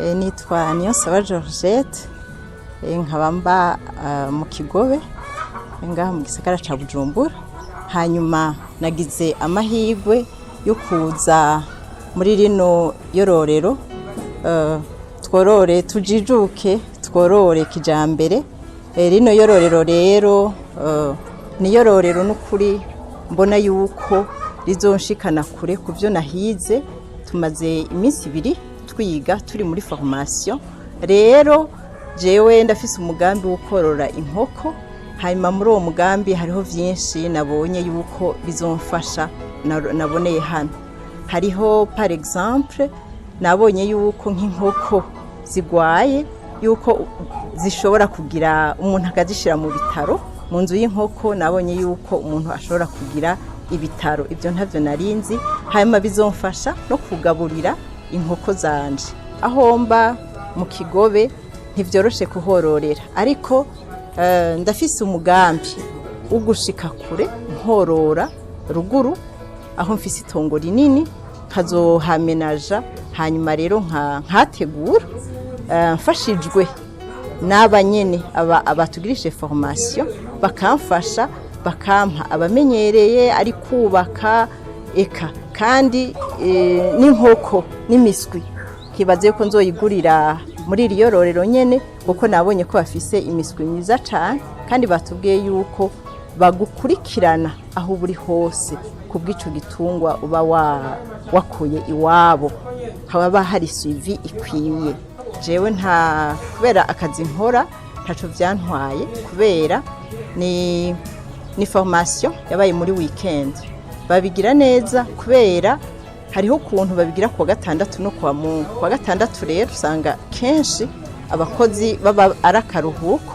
Nitwa Niyonsaba Georgette, nkaba mba mu Kigobe ngaha mu gisagara ca Bujumbura. Hanyuma nagize amahirwe yo kuza muri rino yororero tworore tujijuke tworore kijambere. Rino yororero rero ni yororero n'ukuri mbona yuko rizonshikana kure kuvyo nahize. Tumaze iminsi ibiri twiga turi muri formation. Rero jewe ndafise umugambi wo korora inkoko, hanyuma muri uwo mugambi hariho vyinshi nabonye yuko bizomfasha naboneye hano. Hariho par exemple nabonye yuko nk'inkoko zigwaye yuko zishobora kugira umuntu akazishira mu bitaro. Mu nzu y'inkoko nabonye yuko umuntu ashobora kugira ibitaro. Ibyo ntavyo narinzi, hanyuma bizomfasha no kugaburira inkoko zanje. Aho mba mu Kigobe ntivyoroshe kuhororera, ariko ndafise umugambi wo gushika kure nkorora ruguru aho mfise itongo rinini kazohamenaja. Hanyuma rero nkategura mfashijwe n'abanyene abatugirishe formation bakamfasha, bakampa abamenyereye ari kubaka eka kandi n'inkoko n'imiswi. Kibaze ko nzoyigurira muri iri yororero nyene, kuko nabonye ko bafise imiswi myiza cyane kandi batubwiye yuko bagukurikirana aho buri hose kubw'ico gitungwa uba wakuye iwabo, haba hari suivi ikwiye. Jewe nta kubera akazi nkora ntaco vyantwaye, kubera ni formation yabaye muri weekend. Babigira neza kubera hariho ukuntu babigira kuwa gatandatu no kuwa Mungu. Kuwa gatandatu rero usanga kenshi abakozi baba arakaruhuko,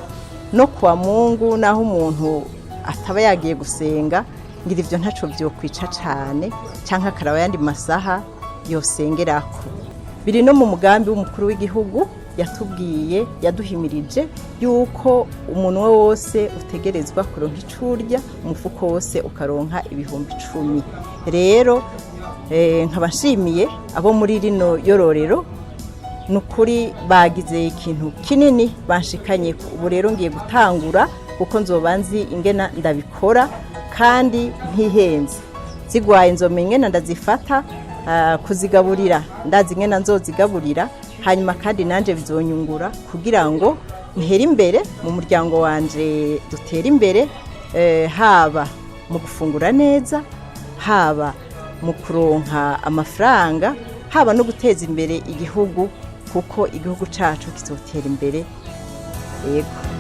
no kuwa Mungu naho umuntu ataba yagiye gusenga, ngira ivyo ntaco vyokwica cane canke akaraba yandi masaha yosengerako. Biri no mu mugambi w'umukuru w'igihugu yatubwiye, yaduhimirije yuko umuntu wose utegerezwa kuronka icurya, umufuko wose ukaronka ibihumbi 10. Rero nkaba nshimiye abo muri rino yororero, nukuri bagize ikintu kinini banshikanye. Ubu rero ngiye gutangura kuko nzobanzi ingena ndabikora kandi ntihenze. Zigwaye nzomenya ndazifata kuzigaburira, ndazi ingena nzozigaburira. Hanyuma kandi nanje bizonyungura kugira ngo ntere imbere mu muryango wanje, dutere imbere haba mu gufungura neza, haba mu kuronka amafaranga, haba no guteza imbere igihugu, kuko igihugu cacu kizotera imbere. Yego.